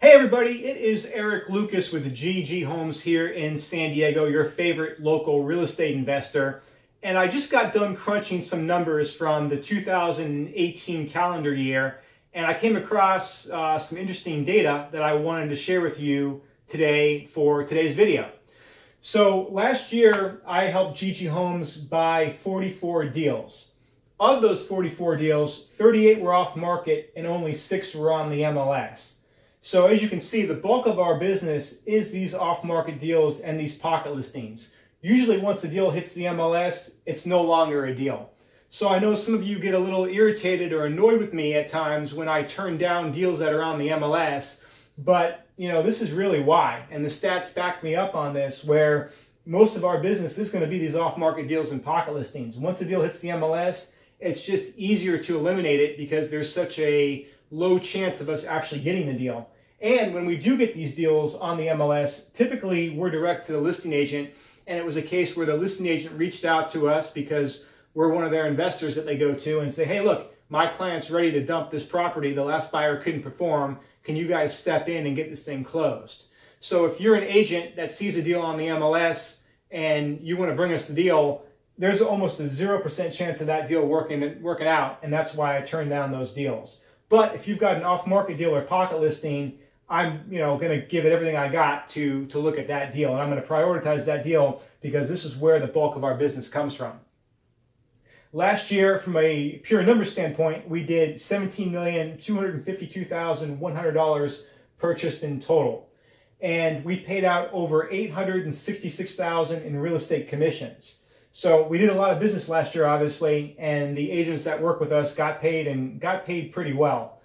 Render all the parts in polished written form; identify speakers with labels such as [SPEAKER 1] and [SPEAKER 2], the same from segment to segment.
[SPEAKER 1] Hey everybody, it is Eric Lucas with GG Homes here in San Diego, your favorite local real estate investor. And I just got done crunching some numbers from the 2018 calendar year, and I came across some interesting data that I wanted to share with you today for today's video. So last year, I helped GG Homes buy 44 deals. Of those 44 deals, 38 were off market and only 6 were on the MLS. So as you can see, the bulk of our business is these off-market deals and these pocket listings. Usually once a deal hits the MLS, it's no longer a deal. So I know some of you get a little irritated or annoyed with me at times when I turn down deals that are on the MLS, but this is really why. And the stats back me up on this, where most of our business is going to be these off-market deals and pocket listings. Once a deal hits the MLS, it's just easier to eliminate it because there's such a low chance of us actually getting the deal. And when we do get these deals on the MLS, typically we're direct to the listing agent, and it was a case where the listing agent reached out to us because we're one of their investors that they go to and say, hey, look, my client's ready to dump this property. The last buyer couldn't perform. Can you guys step in and get this thing closed? So if you're an agent that sees a deal on the MLS and you want to bring us the deal, there's almost a 0% chance of that deal working out, and that's why I turned down those deals. But if you've got an off-market deal or pocket listing, I'm going to give it everything I got to look at that deal, and I'm going to prioritize that deal because this is where the bulk of our business comes from. Last year, from a pure number standpoint, we did $17,252,100 purchased in total, and we paid out over $866,000 in real estate commissions. So we did a lot of business last year, obviously, and the agents that work with us got paid pretty well.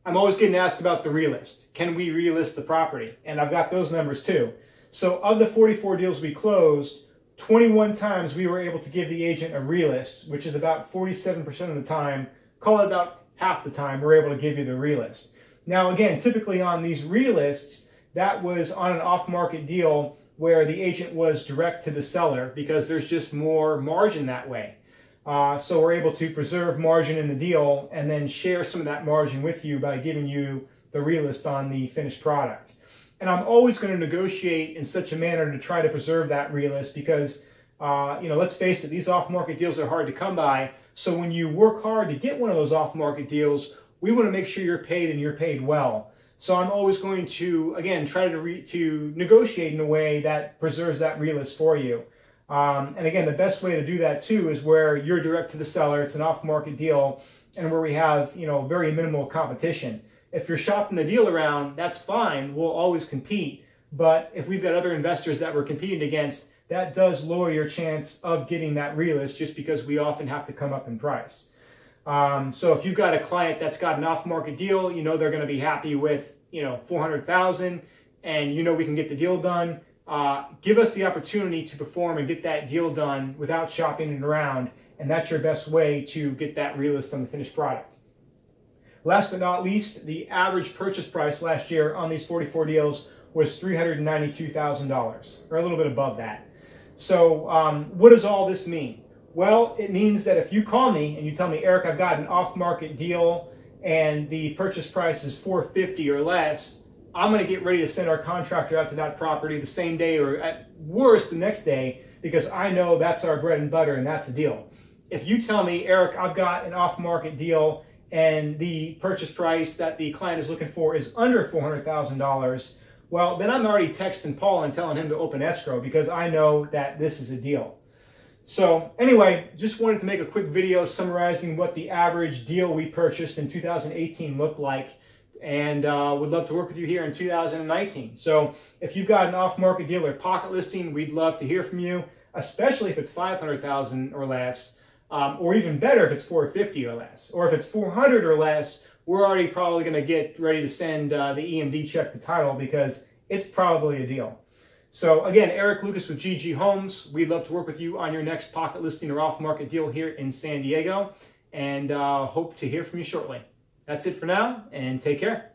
[SPEAKER 1] I'm always getting asked about the relist. Can we relist the property? And I've got those numbers too. So of the 44 deals we closed, 21 times we were able to give the agent a relist, which is about 47% of the time. Call it about half the time we're able to give you the relist. Now again, typically on these relists, that was on an off-market deal where the agent was direct to the seller because there's just more margin that way. So we're able to preserve margin in the deal and then share some of that margin with you by giving you the relist on the finished product. And I'm always going to negotiate in such a manner to try to preserve that relist because, let's face it, these off-market deals are hard to come by. So when you work hard to get one of those off-market deals, we want to make sure you're paid and you're paid well. So I'm always going to, again, try to negotiate in a way that preserves that relist for you. And again, the best way to do that too is where you're direct to the seller, it's an off-market deal, and where we have, very minimal competition. If you're shopping the deal around, that's fine, we'll always compete. But if we've got other investors that we're competing against, that does lower your chance of getting that relist just because we often have to come up in price. So if you've got a client that's got an off-market deal, they're going to be happy with, $400,000, and we can get the deal done. Give us the opportunity to perform and get that deal done without shopping it around, and that's your best way to get that relist on the finished product. Last but not least, the average purchase price last year on these 44 deals was $392,000, or a little bit above that. So what does all this mean? Well, it means that if you call me and you tell me, Eric, I've got an off-market deal and the purchase price is $450 or less, I'm going to get ready to send our contractor out to that property the same day or at worst the next day because I know that's our bread and butter and that's a deal. If you tell me, Eric, I've got an off-market deal and the purchase price that the client is looking for is under $400,000, well, then I'm already texting Paul and telling him to open escrow because I know that this is a deal. So anyway, just wanted to make a quick video summarizing what the average deal we purchased in 2018 looked like, and would love to work with you here in 2019. So if you've got an off-market deal or pocket listing, we'd love to hear from you, especially if it's $500,000 or less, or even better if it's $450 or less. Or if it's $400 or less, we're already probably going to get ready to send the EMD check to title because it's probably a deal. So again, Eric Lucas with GG Homes. We'd love to work with you on your next pocket listing or off-market deal here in San Diego, and hope to hear from you shortly. That's it for now, and take care.